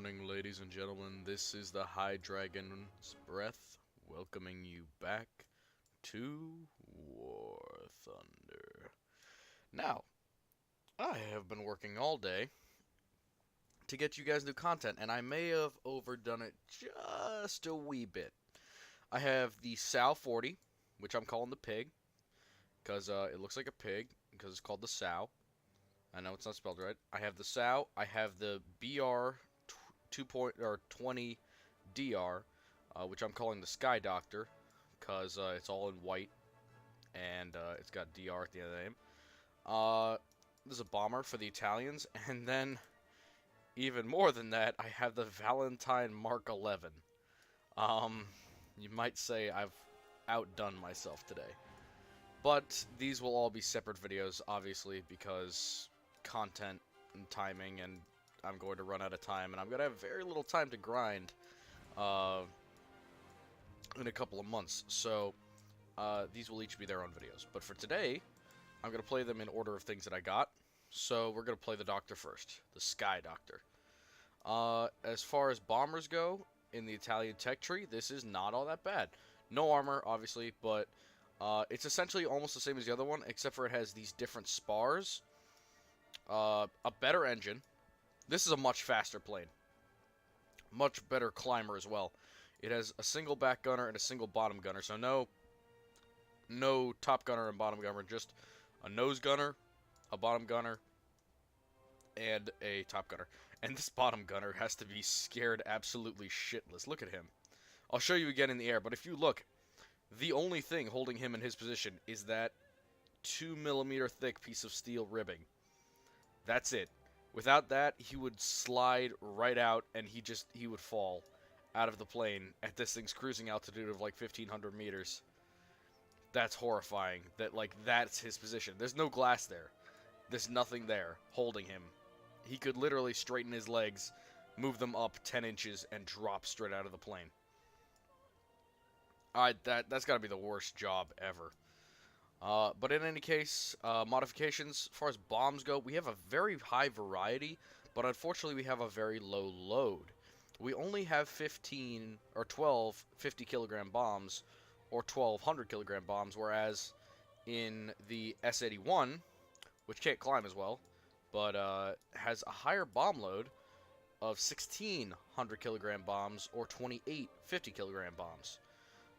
morning, ladies and gentlemen. This is the HydragonsBreath, welcoming you back to Warthunder. Now, I have been working all day to get you guys new content, and I may have overdone it just a wee bit. I have the Sow 40, which I'm calling the pig, because it looks like a pig, because it's called the Sow. I know it's not spelled right. I have the Sow. I have the BR 2.20 DR, which I'm calling the Sky Doctor, because it's all in white, and it's got DR at the end of the name. This is a bomber for the Italians, and then, even more than that, I have the Valentine Mark 11. You might say I've outdone myself today. But these will all be separate videos, obviously, because content and timing, and I'm going to run out of time, and I'm going to have very little time to grind in a couple of months. So these will each be their own videos. But for today, I'm going to play them in order of things that I got. So we're going to play the Doctor first, the Sky Doctor. As far as bombers go, in the Italian tech tree, this is not all that bad. No armor, obviously, but it's essentially almost the same as the other one, except for it has these different spars, a better engine. This is a much faster plane, much better climber as well. It has a single back gunner and a single bottom gunner, so no top gunner and bottom gunner, just a nose gunner, a bottom gunner, and a top gunner. And this bottom gunner has to be scared absolutely shitless. Look at him. I'll show you again in the air, but if you look, the only thing holding him in his position is that 2mm thick piece of steel ribbing. That's it. Without that, he would slide right out, and he would fall out of the plane at this thing's cruising altitude of like 1,500 meters. That's horrifying. That's his position. There's no glass there. There's nothing there holding him. He could literally straighten his legs, move them up 10 inches, and drop straight out of the plane. That's got to be the worst job ever. But in any case, modifications, as far as bombs go, we have a very high variety, but unfortunately we have a very low load. We only have 15 or 12 50-kilogram bombs or 1,200 kilogram bombs, whereas in the S-81, which can't climb as well, but has a higher bomb load of 1,600 kilogram bombs or 28 50-kilogram bombs.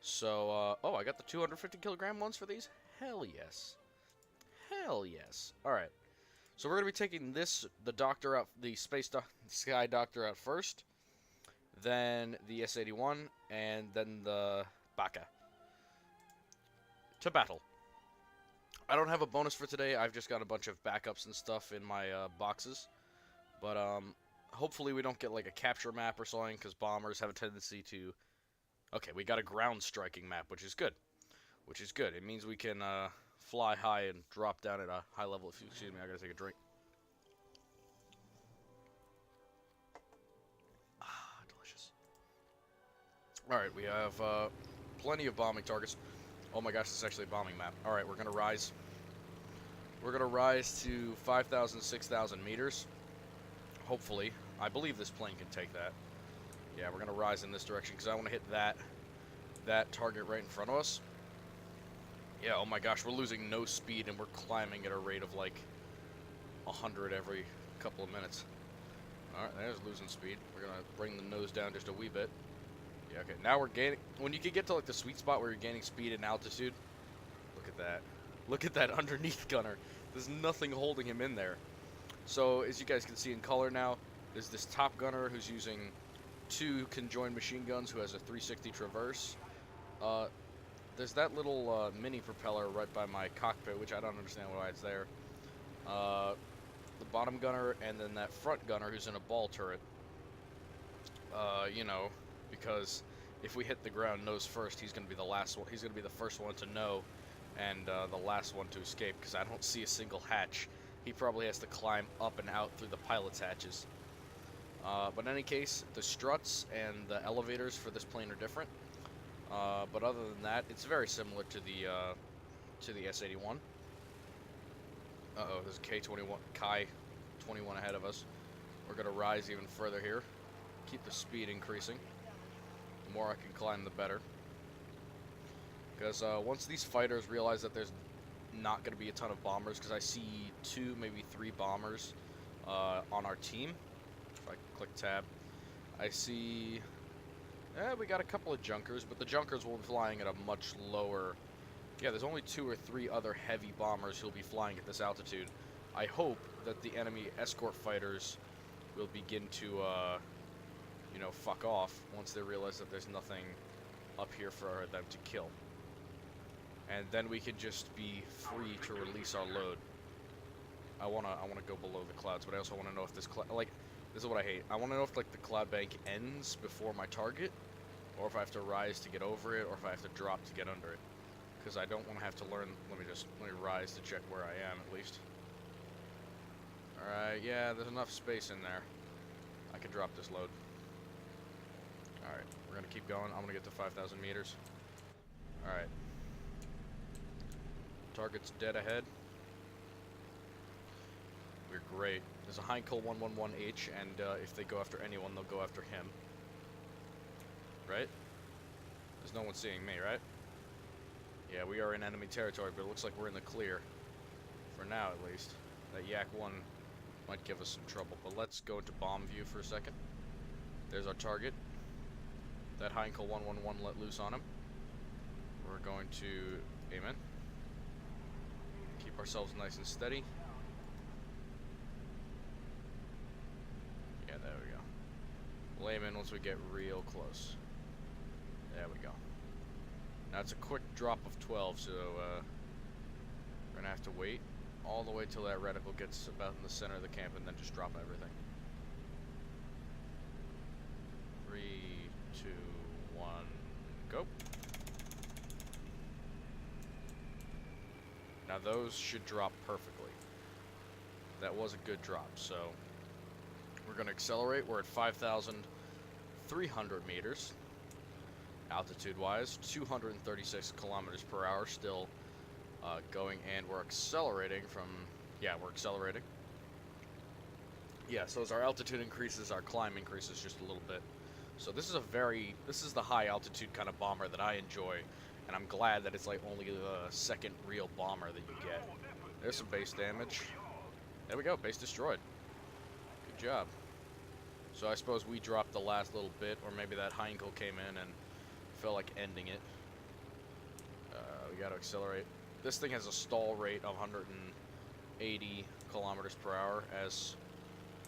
So, oh, I got the 250 kilogram ones for these? Hell yes. Hell yes. Alright. So we're going to be taking the Doctor out, the Sky Doctor out first, then the S-81, and then the Baka. To battle. I don't have a bonus for today. I've just got a bunch of backups and stuff in my boxes. But hopefully we don't get like a capture map or something, because bombers have a tendency to... Okay, we got a ground striking map, which is good. Which is good. It means we can fly high and drop down at a high level. Excuse me, I gotta take a drink. Ah, delicious. Alright, we have plenty of bombing targets. Oh my gosh, this is actually a bombing map. Alright, we're gonna rise. We're gonna rise to 5,000, 6,000 meters. Hopefully. I believe this plane can take that. Yeah, we're gonna rise in this direction because I want to hit that target right in front of us. Yeah, oh my gosh, we're losing no speed and we're climbing at a rate of like 100 every couple of minutes. Alright, there's losing speed. We're gonna bring the nose down just a wee bit. Yeah, okay, now we're gaining... When you can get to like the sweet spot where you're gaining speed and altitude, look at that. Look at that underneath gunner. There's nothing holding him in there. So, as you guys can see in color now, there's this top gunner who's using 2 conjoined machine guns who has a 360 traverse. There's that little mini propeller right by my cockpit, which I don't understand why it's there. The bottom gunner, and then that front gunner who's in a ball turret. You know, because if we hit the ground nose first, he's going to be the last one. He's going to be the first one to know, and the last one to escape, because I don't see a single hatch. He probably has to climb up and out through the pilot's hatches. But in any case, the struts and the elevators for this plane are different. But other than that, it's very similar to the S-81. Uh-oh, there's a Kai-21 ahead of us. We're going to rise even further here. keep the speed increasing. The more I can climb, the better. Because once these fighters realize that there's not going to be a ton of bombers, because I see 2, maybe 3 bombers on our team. If I click tab, I see we got a couple of junkers, but the junkers will be flying at a much lower. Yeah, there's only 2 or 3 other heavy bombers who'll be flying at this altitude. I hope that the enemy escort fighters will begin to, you know, fuck off once they realize that there's nothing up here for them to kill. And then we can just be free to release our load. I wanna go below the clouds, but I also wanna know if this like, this is what I hate. I wanna know if like the cloud bank ends before my target, or if I have to rise to get over it, or if I have to drop to get under it. Because I don't want to have to learn. Let me rise to check where I am at least. All right, yeah, there's enough space in there. I can drop this load. All right, we're gonna keep going. I'm gonna get to 5,000 meters. All right. Target's dead ahead. We're great. There's a Heinkel 111H, and if they go after anyone, they'll go after him. Right? There's no one seeing me, right? Yeah, we are in enemy territory, but it looks like we're in the clear. For now, at least. That Yak 1 might give us some trouble, but let's go into bomb view for a second. There's our target. That Heinkel 111 let loose on him. We're going to aim in. Keep ourselves nice and steady. Yeah, there we go. We'll aim in once we get real close. There we go. Now it's a quick drop of 12, so we're gonna have to wait all the way till that reticle gets about in the center of the camp, and then just drop everything. 3, 2, 1, go. Now those should drop perfectly. That was a good drop, so we're gonna accelerate. We're at 5,300 meters. Altitude-wise, 236 kilometers per hour, still going, and we're accelerating from, yeah, we're accelerating. Yeah, so as our altitude increases, our climb increases just a little bit. So this is the high altitude kind of bomber that I enjoy, and I'm glad that it's like only the second real bomber that you get. There's some base damage. There we go, base destroyed. Good job. So I suppose we dropped the last little bit, or maybe that Heinkel came in and felt like ending it. We got to accelerate. This thing has a stall rate of 180 kilometers per hour, as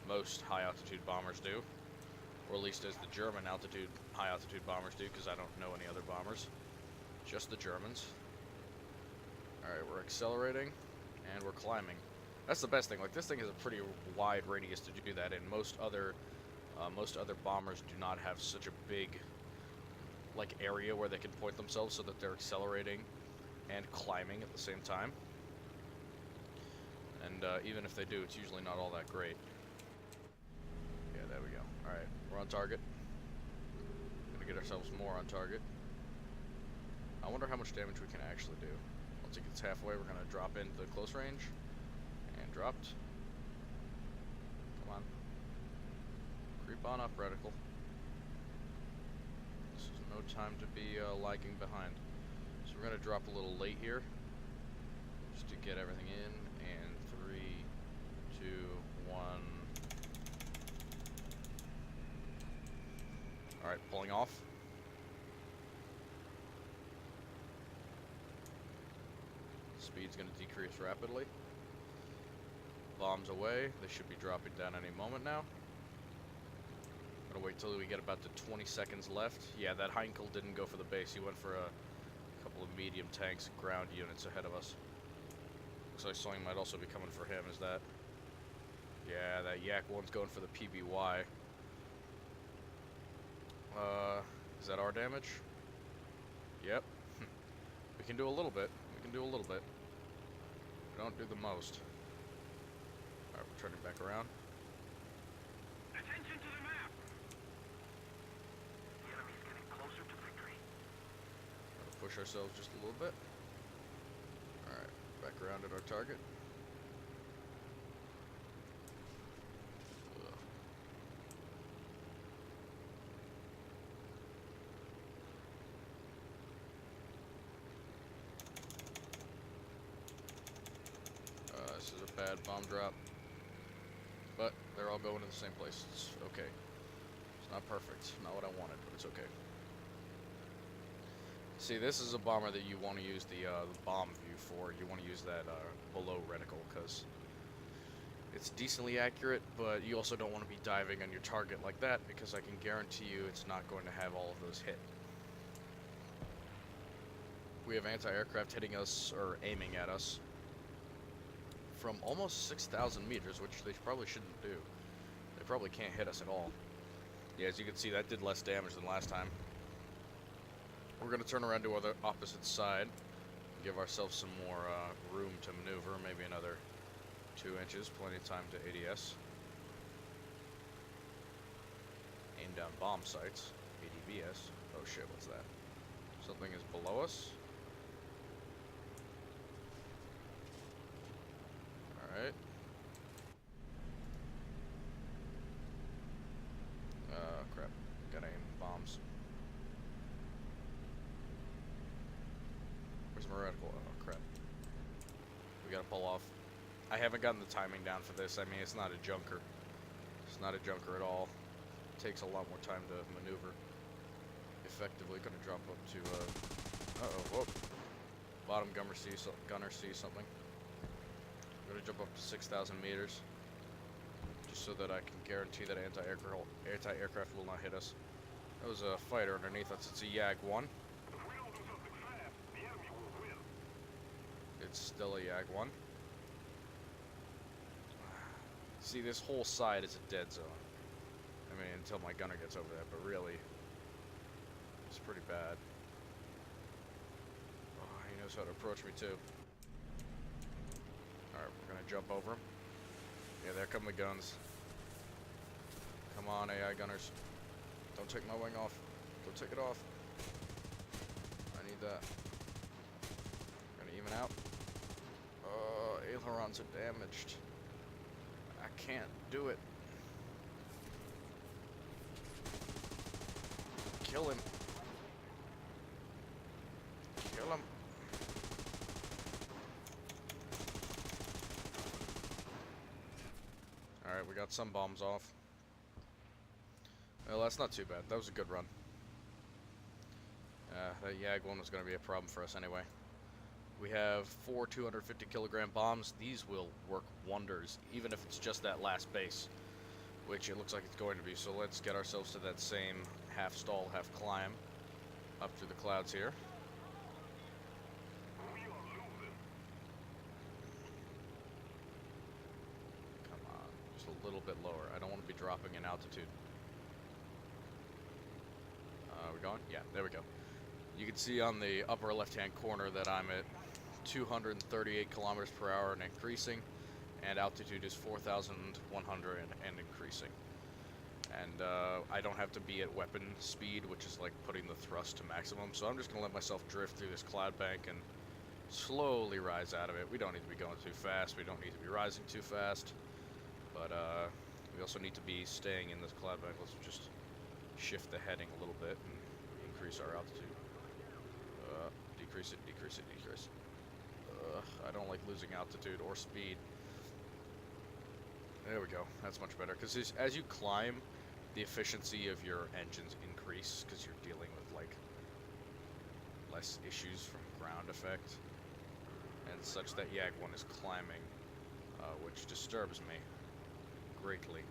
most high-altitude bombers do. Or at least as the German high-altitude bombers do, because I don't know any other bombers. Just the Germans. Alright, we're accelerating, and we're climbing. That's the best thing. Like, this thing has a pretty wide radius to do that in. Most other bombers do not have such a big like area where they can point themselves so that they're accelerating and climbing at the same time. And even if they do, it's usually not all that great. Yeah, there we go. Alright, we're on target. Gonna get ourselves more on target. I wonder how much damage we can actually do. Once it gets halfway, we're gonna drop into the close range. And dropped. Come on. Creep on up, reticle. This is no time to be lagging behind. So we're gonna drop a little late here, just to get everything in. And 3, 2, 1. All right, pulling off. Speed's gonna decrease rapidly. Bombs away. They should be dropping down any moment now. Gonna wait till we get about to 20 seconds left. Yeah, that Heinkel didn't go for the base. He went for a couple of medium tanks, ground units ahead of us. Looks like something might also be coming for him. Is that? Yeah, that Yak 1's going for the PBY. Is that our damage? Yep. We can do a little bit. We can do a little bit. We don't do the most. Alright, we're turning back around. Attention to the map! The enemy's getting closer to victory. Gotta push ourselves just a little bit. Alright, back around at our target. bad bomb drop. But they're all going to the same place. It's okay. It's not perfect. Not what I wanted, but it's okay. See, this is a bomber that you want to use the bomb view for. You want to use that below reticle, because it's decently accurate, but you also don't want to be diving on your target like that, because I can guarantee you it's not going to have all of those hit. We have anti-aircraft hitting us, or aiming at us, from almost 6,000 meters, which they probably shouldn't do. They probably can't hit us at all. Yeah, as you can see, that did less damage than last time. We're going to turn around to the opposite side, give ourselves some more room to maneuver, maybe another 2 inches, plenty of time to ADS. Aim down bomb sites, ADVS. Oh shit, what's that? Something is below us. Alright. Crap. Gotta aim bombs. Where's my reticle? Oh, crap. We gotta pull off. I haven't gotten the timing down for this. I mean, it's not a junker. It's not a junker at all. It takes a lot more time to maneuver. Effectively gonna drop up to, uh-oh, whoa. Bottom gunner sees something. I'm gonna jump up to 6,000 meters. Just so that I can guarantee that anti-aircraft will not hit us. That was a fighter underneath us. It's a YAG-1. If we don't do something fast, the enemy will win. It's still a YAG-1. See, this whole side is a dead zone. I mean, until my gunner gets over there, but really, it's pretty bad. Oh, he knows how to approach me, too. Alright, we're gonna jump over him. Yeah, there come the guns. Come on, AI gunners. Don't take my wing off. Don't take it off. I need that. Gonna even out. Ailerons are damaged. I can't do it. Kill him. Kill him. Alright, we got some bombs off. Well, that's not too bad. That was a good run. That YAG-1 was going to be a problem for us anyway. We have 4 250 kilogram bombs. These will work wonders, even if it's just that last base, which it looks like it's going to be. So let's get ourselves to that same half stall, half climb up through the clouds here. We are losing. Come on, just a little bit lower. I don't want to be dropping in altitude. We going? Yeah, there we go. You can see on the upper left-hand corner that I'm at 238 kilometers per hour and increasing, and altitude is 4,100 and increasing. And I don't have to be at weapon speed, which is like putting the thrust to maximum, so I'm just going to let myself drift through this cloud bank and slowly rise out of it. We don't need to be going too fast, we don't need to be rising too fast, but we also need to be staying in this cloud bank. Let's just shift the heading a little bit and increase our altitude. Decrease it, decrease it, decrease it. I don't like losing altitude or speed. There we go. That's much better. Because as you climb, the efficiency of your engines increase because you're dealing with like less issues from ground effect and such. That YAG-1 is climbing, which disturbs me greatly.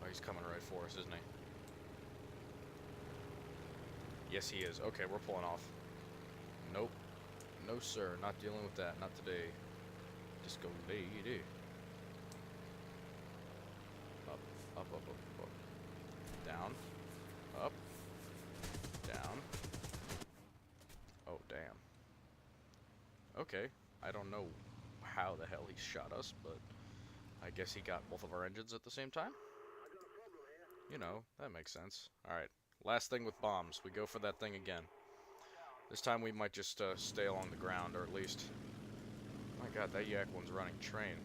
Oh, he's coming right for us, isn't he? Yes, he is. Okay, we're pulling off. Nope. No, sir. Not dealing with that. Not today. Disco lady. Up, up, up, up, up. Down. Up. Down. Oh, damn. Okay. I don't know how the hell he shot us, but I guess he got both of our engines at the same time. You know, that makes sense. Alright. Last thing with bombs, we go for that thing again. This time we might just stay along the ground, or at least... My god, that YAG-1's running train.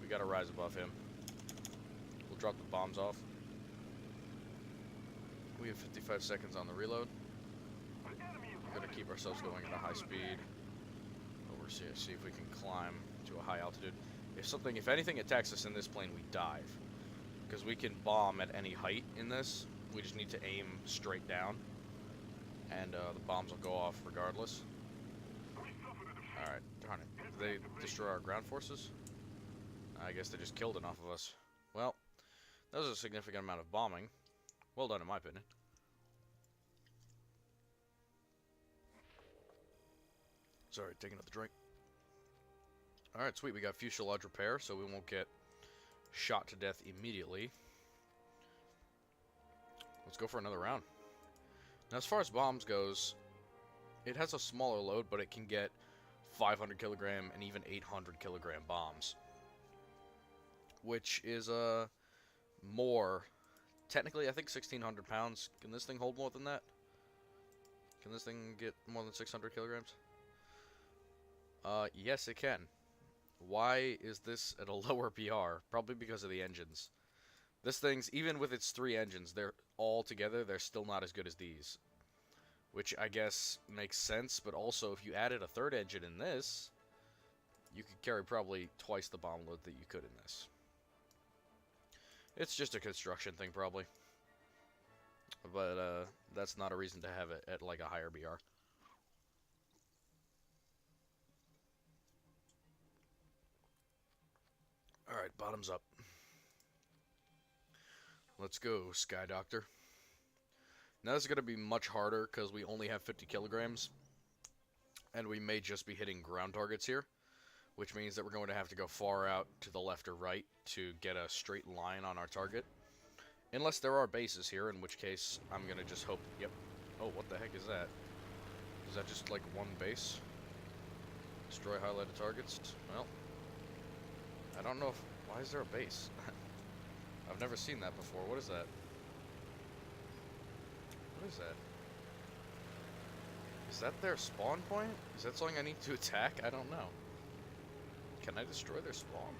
We gotta rise above him. We'll drop the bombs off. We have 55 seconds on the reload. We're gonna keep ourselves going at a high speed. We're see if we can climb to a high altitude. If anything attacks us in this plane, we dive. Because we can bomb at any height in this. We just need to aim straight down. And the bombs will go off regardless. Alright, darn it. Did they destroy our ground forces? I guess they just killed enough of us. Well, that was a significant amount of bombing. Well done, in my opinion. Sorry, taking another drink. Alright, sweet. We got fuselage repair, so we won't get shot to death immediately. Let's go for another round. Now, as far as bombs goes, it has a smaller load, but it can get 500 kilogram and even 800 kilogram bombs. Which is more. Technically, I think 1,600 pounds. Can this thing hold more than that? Can this thing get more than 600 kilograms? Yes, it can. Why is this at a lower PR? Probably because of the engines. This thing's, even with its 3 engines, they're all together, they're still not as good as these. Which I guess makes sense, but also if you added a 3rd engine in this, you could carry probably twice the bomb load that you could in this. It's just a construction thing, probably. But, that's not a reason to have it at, like, a higher BR. Alright, bottoms up. Let's go, Sky Doctor. Now this is going to be much harder because we only have 50 kilograms. And we may just be hitting ground targets here. Which means that we're going to have to go far out to the left or right to get a straight line on our target. Unless there are bases here, in which case I'm going to just hope... Yep. Oh, what the heck is that? Is that just like one base? Destroy highlighted targets? Well, I don't know if... Why is there a base? I've never seen that before. What is that? What is that? Is that their spawn point? Is that something I need to attack? I don't know. Can I destroy their spawn?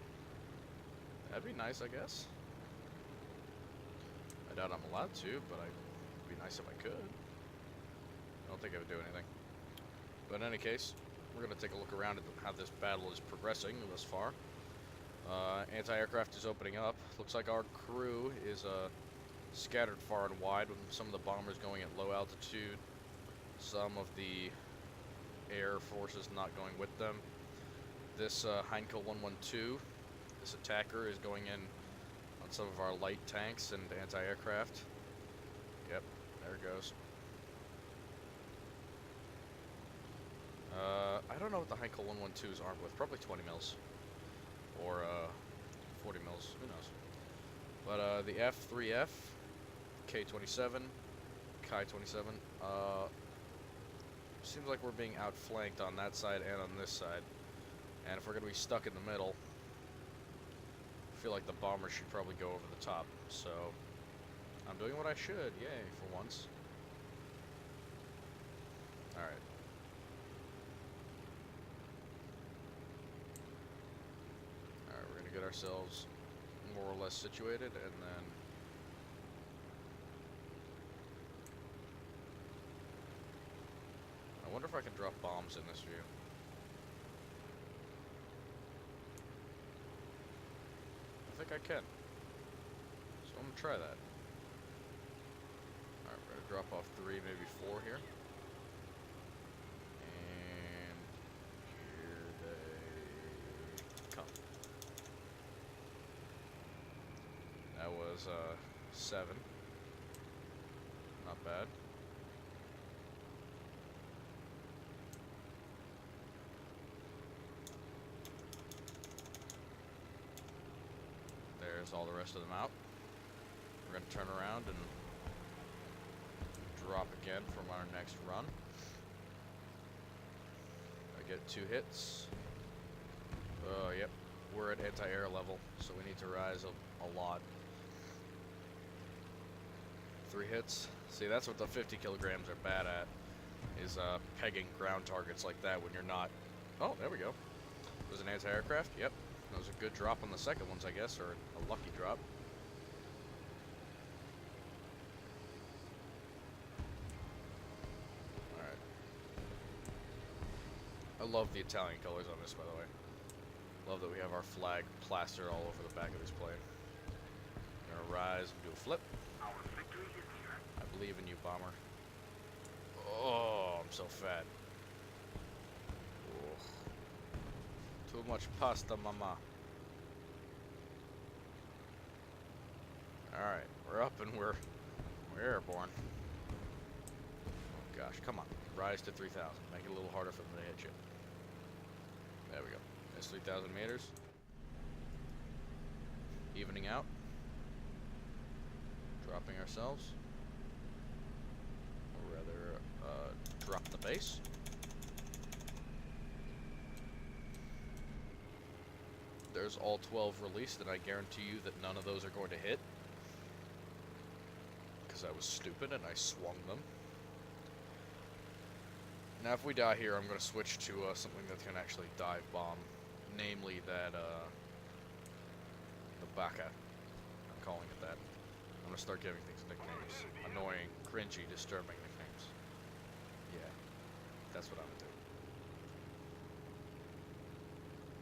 That'd be nice, I guess. I doubt I'm allowed to, but it'd be nice if I could. I don't think I would do anything. But in any case, we're going to take a look around at how this battle is progressing thus far. Anti-aircraft is opening up. Looks like our crew is scattered far and wide, with some of the bombers going at low altitude. Some of the air forces not going with them. This Heinkel 112, this attacker, is going in on some of our light tanks and anti-aircraft. Yep, there it goes. I don't know what the Heinkel 112 is armed with. Probably 20 mils. Or 40 mils. Who knows? But the F3F, K-27, Chi-27, seems like we're being outflanked on that side and on this side. And if we're going to be stuck in the middle, I feel like the bomber should probably go over the top. So, I'm doing what I should. Yay, for once. Alright. Alright, we're going to get ourselves more or less situated, and then... I wonder if I can drop bombs in this view. I think I can. So I'm going to try that. Alright, we're going to drop off 3, maybe 4 here. And here they come. That was 7. Not bad. There's all the rest of them out. We're going to turn around and drop again from our next run. I get 2 hits. Yep. We're at anti-air level, so we need to rise a lot. 3 hits. See, that's what the 50 kilograms are bad at, is pegging ground targets like that when you're not... Oh, there we go. There's an anti-aircraft. Yep. That was a good drop on the second ones, I guess, or a lucky drop. Alright. I love the Italian colors on this, by the way. Love that we have our flag plastered all over the back of this plane. Gonna rise and do a flip. I believe in you, bomber. Oh, I'm so fat. Oh. Too much pasta, mama. Alright, we're up and we're airborne. Oh gosh, come on. Rise to 3,000. Make it a little harder for them to hit you. There we go. That's 3,000 meters. Evening out. Dropping ourselves. Or rather, drop the base. There's all 12 released, and I guarantee you that none of those are going to hit. Because I was stupid and I swung them. Now, if we die here, I'm going to switch to something that can actually dive bomb. Namely, the Baka. I'm calling it that. I'm going to start giving things nicknames. Annoying, cringy, disturbing nicknames. Yeah, that's what I'm going to do.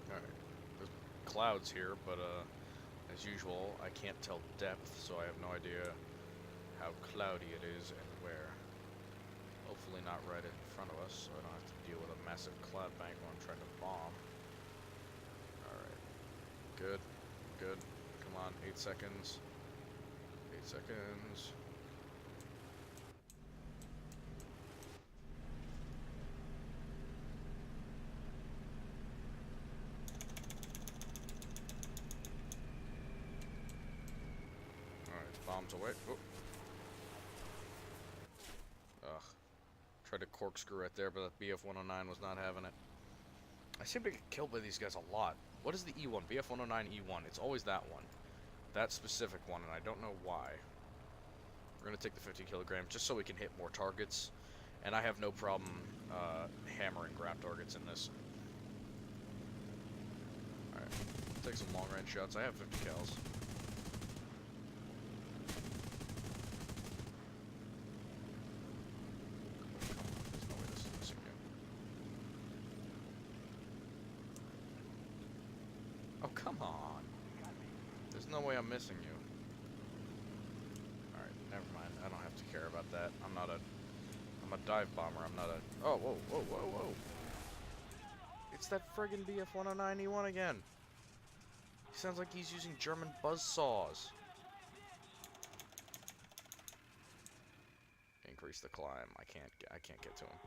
Alright. There's clouds here, but as usual, I can't tell depth, so I have no idea how cloudy it is and where. Hopefully not right in front of us, so I don't have to deal with a massive cloud bank when I'm trying to bomb. Alright. Good. Good. Come on. 8 seconds. 8 seconds. Alright, bombs away. Oh. Ugh. Tried to corkscrew right there, but that BF-109 was not having it. I seem to get killed by these guys a lot. What is the E1? BF-109 E1. It's always that one. That specific one, and I don't know why. We're going to take the 50 kilograms just so we can hit more targets. And I have no problem hammering ground targets in this. Alright. Take some long range shots. I have 50 cals. Oh, come on. There's no way I'm missing you. Alright, never mind. I don't have to care about that. I'm a dive bomber. I'm not a... Oh, whoa, whoa, whoa, whoa. It's that friggin' BF-109E1 again. He sounds like he's using German buzzsaws. Increase the climb. I can't get to him.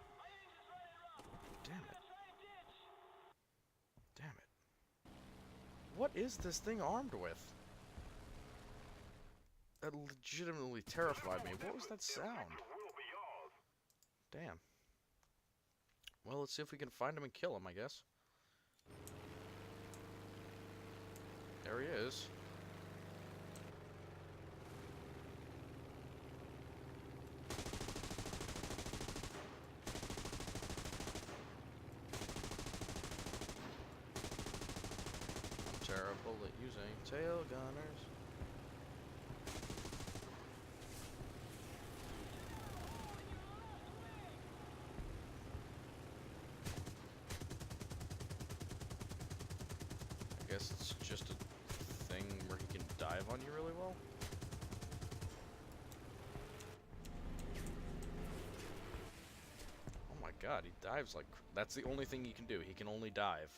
Damn it. Damn it. What is this thing armed with? That legitimately terrified me. What was that sound? Damn. Well, let's see if we can find him and kill him, I guess. There he is. I'm terrible at using tail gunners. I guess it's just a thing where he can dive on you really well. Oh my god, he dives like... That's the only thing he can do. He can only dive.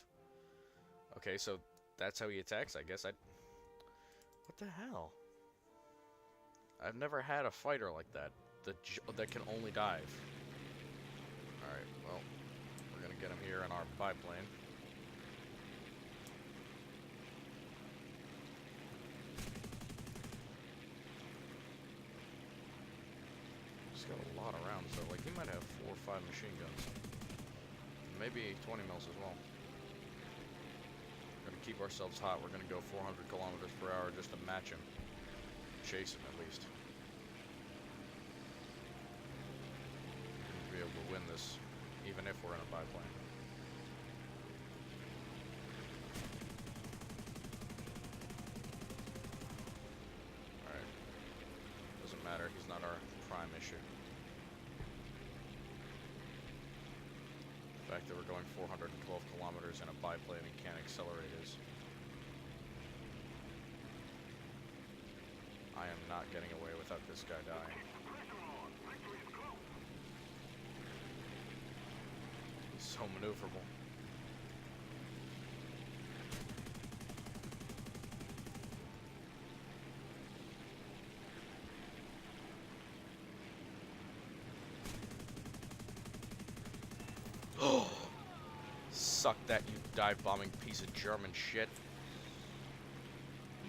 Okay, so that's how he attacks, I guess. What the hell? I've never had a fighter like that. That can only dive. Alright, well, we're gonna get him here in our biplane. He's got a lot of rounds though. Like, he might have 4 or 5 machine guns. Maybe 20 mils as well. We're gonna keep ourselves hot. We're gonna go 400 kilometers per hour just to match him. Chase him, at least. We'll be able to win this, even if we're in a biplane. Alright. Doesn't matter, he's not our prime issue. The fact that we're going 412 kilometers in a biplane and can't accelerate is... I am not getting away without this guy dying. He's so maneuverable. Oh! Suck that, you dive-bombing piece of German shit.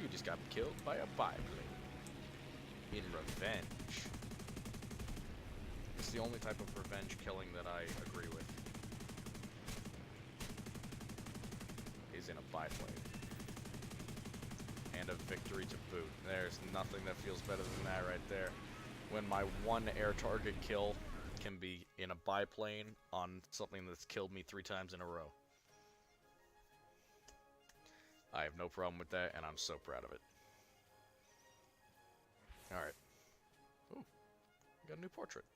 You just got killed by a biplane. In revenge. It's the only type of revenge killing that I agree with. Is in a biplane. And a victory to boot. There's nothing that feels better than that right there. When my one air target kill can be in a biplane on something that's killed me 3 times in a row. I have no problem with that, and I'm so proud of it. Alright. Ooh, got a new portrait.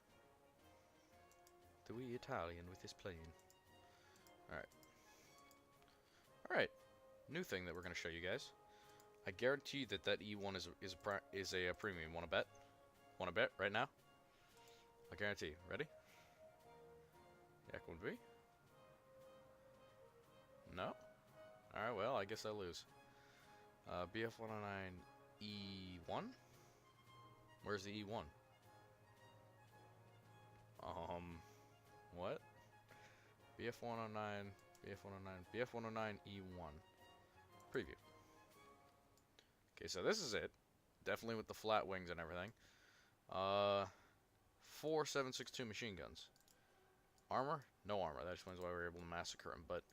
The wee Italian with his plane. Alright. Alright. New thing that we're going to show you guys. I guarantee that that E1 is a premium. Want to bet? Want to bet right now? I guarantee. Ready? Yeah, can we? No? Alright, well, I guess I lose. BF109 E1? Where's the E1? What? BF109, BF109 E1. Preview. Okay, so this is it. Definitely with the flat wings and everything. 4 7.62 machine guns. Armor? No armor. That explains why we were able to massacre him, but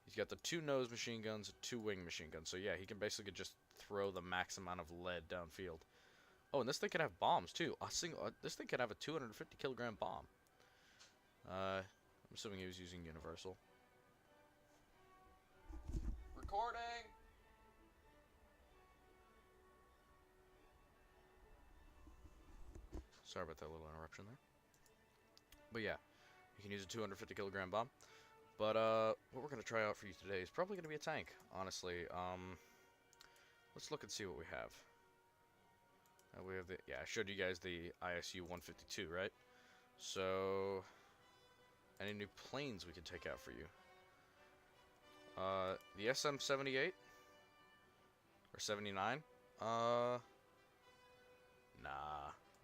he's got the 2 nose machine guns, 2 wing machine guns. So yeah, he can basically just throw the max amount of lead downfield. Oh, and this thing can have bombs too. This thing can have a 250 kilogram bomb. I'm assuming he was using universal. Recording. Sorry about that little interruption there. But yeah, you can use a 250 kilogram bomb. But what we're gonna try out for you today is probably gonna be a tank. Honestly, let's look and see what we have. We have the, yeah, I showed you guys the ISU 152, right? So, any new planes we can take out for you? The SM-78 or 79? Nah,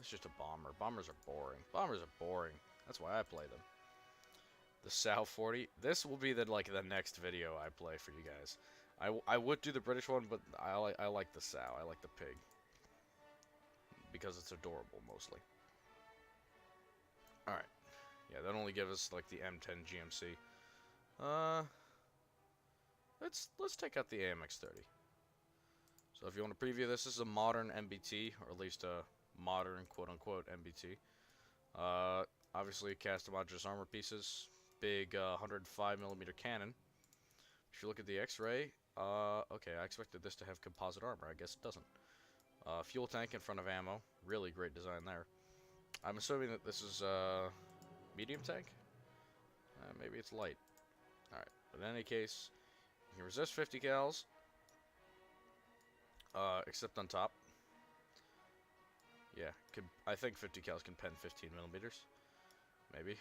it's just a bomber. Bombers are boring. Bombers are boring. That's why I play them. The SAU 40. This will be the next video I play for you guys. I would do the British one, but I like the SAU. I like the pig. Because it's adorable, mostly. Alright. Yeah, that only gives us, like, the M10 GMC. Let's take out the AMX-30. So if you want to preview this, this is a modern MBT, or at least a modern, quote-unquote, MBT. Obviously, cast homogeneous armor pieces. Big 105mm cannon. If you look at the X-ray, okay, I expected this to have composite armor. I guess it doesn't. Fuel tank in front of ammo. Really great design there. I'm assuming that this is medium tank? Maybe it's light. Alright, but in any case, you can resist 50 cals. Except on top. Yeah, I think 50 cals can pen 15mm. Maybe.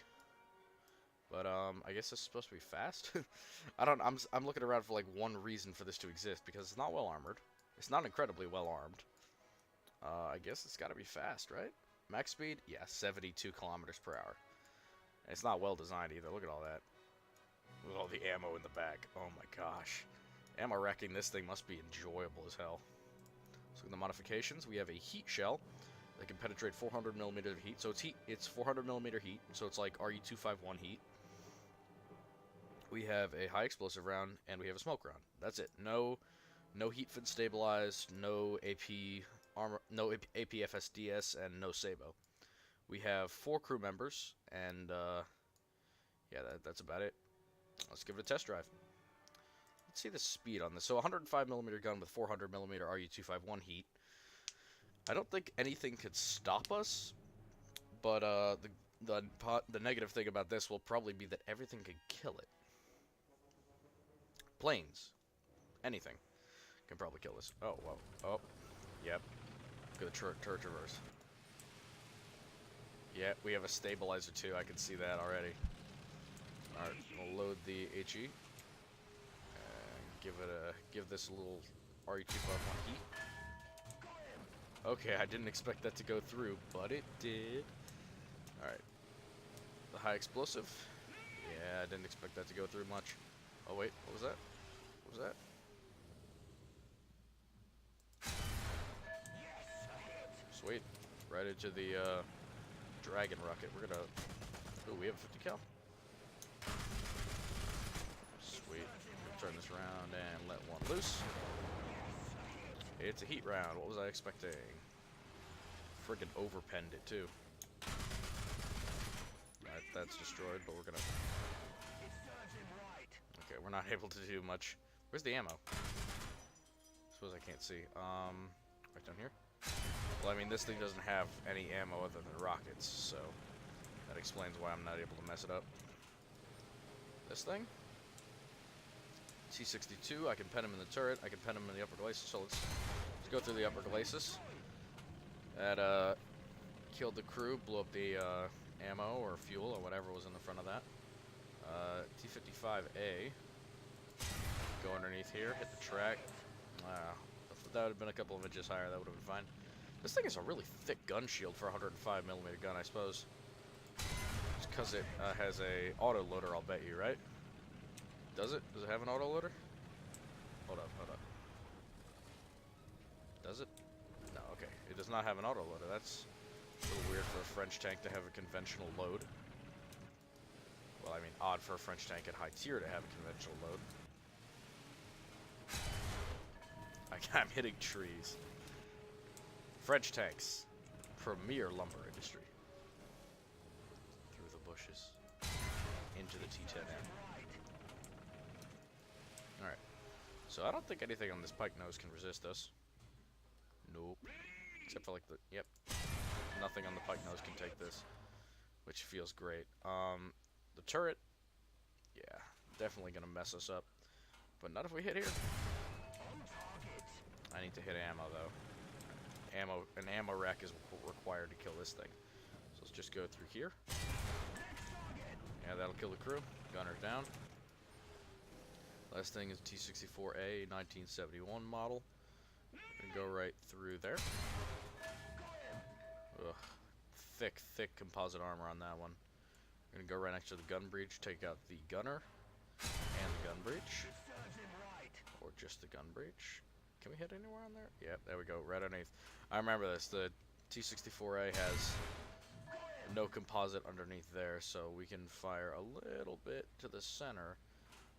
But I guess it's supposed to be fast. I'm looking around for like one reason for this to exist, because it's not well armored. It's not incredibly well armed. I guess it's got to be fast, right? Max speed? Yeah, 72 kilometers per hour. And it's not well designed either. Look at all that. With all the ammo in the back. Oh my gosh. Ammo wrecking this thing must be enjoyable as hell. So in the modifications, we have a heat shell that can penetrate 400mm of heat. So it's 400mm heat. So it's like RE-251 heat. We have a high explosive round, and we have a smoke round. That's it. No heat fin stabilized, no AP armor, no AP FSDS, and no Sabo. We have 4 crew members, and yeah, that's about it. Let's give it a test drive. Let's see the speed on this. So 105mm gun with 400mm RU-251 heat. I don't think anything could stop us, but The negative thing about this will probably be that everything can kill it. Planes, anything can probably kill this. Oh, whoa. Oh, yep. Look at the turret traverse. Yeah, we have a stabilizer too. I can see that already. Alright, we'll load the HE. And give this a little RE251 heat. Okay, I didn't expect that to go through, but it did. Alright. The high explosive. Yeah, I didn't expect that to go through much. Oh wait, what was that? What was that? Sweet. Right into the dragon rocket. We're gonna... Ooh, we have a 50 cal. Sweet. Turn this around and let one loose. It's a heat round. What was I expecting? Friggin' overpenned it too. Alright, that's destroyed, but we're gonna... Okay, we're not able to do much. Where's the ammo? Suppose I can't see. Right down here? Well, I mean, this thing doesn't have any ammo other than rockets, so that explains why I'm not able to mess it up. This thing? T-62, I can pen him in the turret, I can pen him in the upper glacis, so let's go through the upper glacis. That, killed the crew, blew up the, ammo or fuel or whatever was in the front of that. T-55A. Go underneath here, hit the track. If that would have been a couple of inches higher, that would have been fine. This thing is a really thick gun shield for a 105mm gun, I suppose. It's because it has a auto loader, I'll bet you, right? Does it? Does it have an auto loader? Hold up, hold up. Does it? No, okay. It does not have an auto loader. That's a little weird for a French tank to have a conventional load. Well, I mean, odd for a French tank at high tier to have a conventional load. I'm hitting trees. French tanks. Premier lumber industry. Through the bushes. Into the T-10M. Alright. So I don't think anything on this pike nose can resist us. Nope. Except for like the... Yep. Nothing on the pike nose can take this. Which feels great. The turret... Yeah. Definitely gonna mess us up. But not if we hit here. I need to hit ammo, though. An ammo rack is required to kill this thing. So let's just go through here. Yeah, that'll kill the crew. Gunner's down. Last thing is T-64A, 1971 model. Gonna go right through there. Ugh. Thick composite armor on that one. Gonna go right next to the gun breech, take out the gunner and the gun breech. Or just the gun breech. Can we hit anywhere on there? Yep, there we go, right underneath. I remember this. The T-64A has no composite underneath there, so we can fire a little bit to the center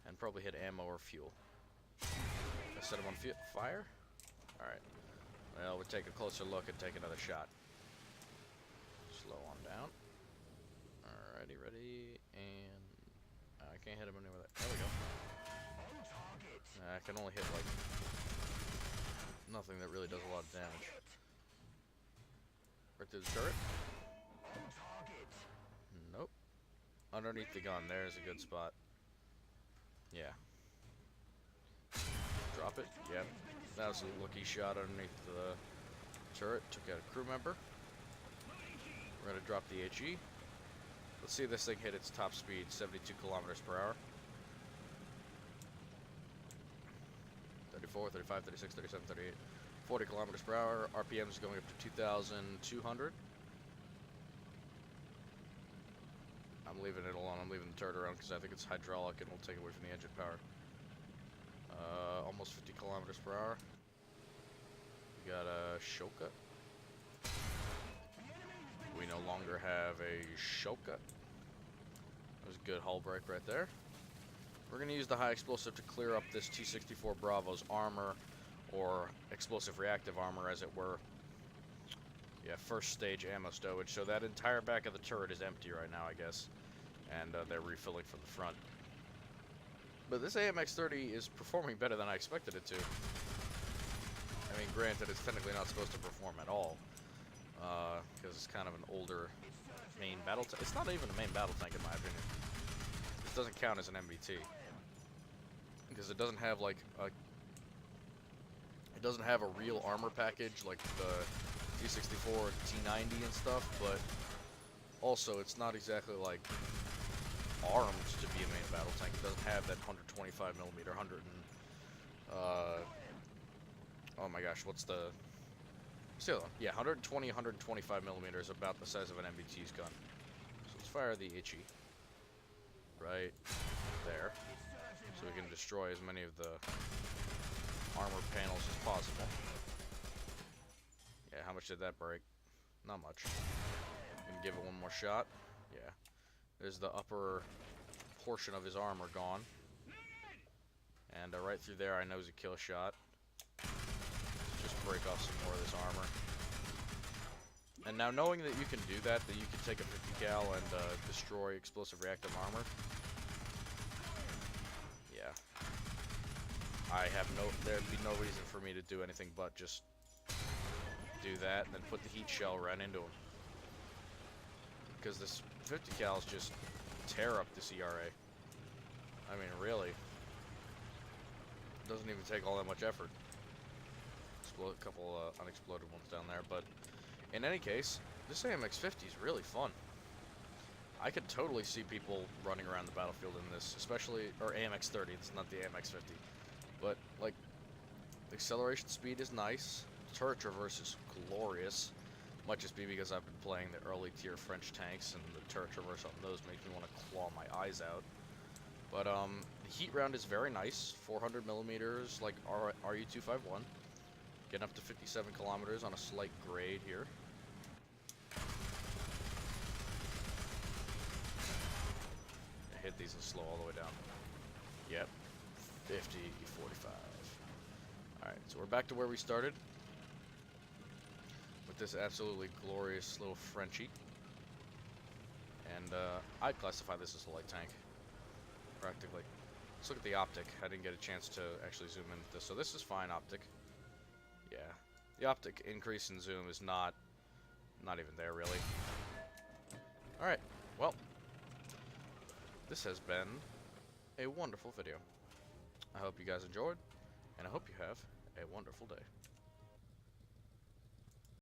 and probably hit ammo or fuel. I set him on fire? Alright. Well, we'll take a closer look and take another shot. Slow on down. Alrighty, ready, and... I can't hit him anywhere there. There we go. I can only hit, like... nothing that really does a lot of damage. Right through the turret? Nope. Underneath the gun, there's a good spot. Yeah. Drop it? Yep. That was a lucky shot underneath the turret. Took out a crew member. We're gonna drop the HE. Let's see if this thing hit its top speed, 72 kilometers per hour. 34, 35, 36, 37, 38, 40 kilometers per hour. RPM is going up to 2,200. I'm leaving it alone. I'm leaving the turret around because I think it's hydraulic and will take away from the engine power. Almost 50 kilometers per hour. We got a Shoka. We no longer have a Shoka. There's a good hull break right there. We're going to use the high explosive to clear up this T-64 Bravo's armor, or explosive reactive armor as it were. Yeah, first stage ammo stowage. So that entire back of the turret is empty right now, I guess. And they're refilling from the front. But this AMX-30 is performing better than I expected it to. I mean, granted, it's technically not supposed to perform at all. because it's kind of an older main battle tank. It's not even a main battle tank in my opinion. This doesn't count as an MBT because it doesn't have like a real armor package like the T64 and T90 and stuff, but also it's not exactly like armed to be a main battle tank. It doesn't have that 125 millimeter, oh my gosh, what's the other one? Yeah, 120, 125 millimeters, about the size of an MBT's gun. So let's fire the Itchy right there, so we can destroy as many of the armor panels as possible. Yeah, how much did that break? Not much. Gonna give it one more shot. Yeah. There's the upper portion of his armor gone. And right through there, I know is a kill shot. Just break off some more of this armor. And now knowing that you can do that you can take a 50 cal and destroy explosive reactive armor. Yeah. There'd be no reason for me to do anything but just do that and then put the heat shell right into him. Because this 50 cals just tear up this ERA. I mean, really. It doesn't even take all that much effort. Explode a couple unexploded ones down there, but in any case, this AMX-50 is really fun. I could totally see people running around the battlefield in this, especially, or AMX-30, it's not the AMX-50. But, like, the acceleration speed is nice, turret traverse is glorious. Might just be because I've been playing the early tier French tanks, and the turret traverse on those makes me want to claw my eyes out. But, the heat round is very nice, 400 millimeters, like RU-251. Getting up to 57 kilometers on a slight grade here. I hit these and slow all the way down. Yep. 50, 45. Alright, so we're back to where we started. With this absolutely glorious little Frenchie. And I'd classify this as a light tank. Practically. Let's look at the optic. I didn't get a chance to actually zoom in with this. So this is fine optic. Yeah. The optic increase in zoom is not even there, really. Alright, well, this has been a wonderful video. I hope you guys enjoyed, and I hope you have a wonderful day.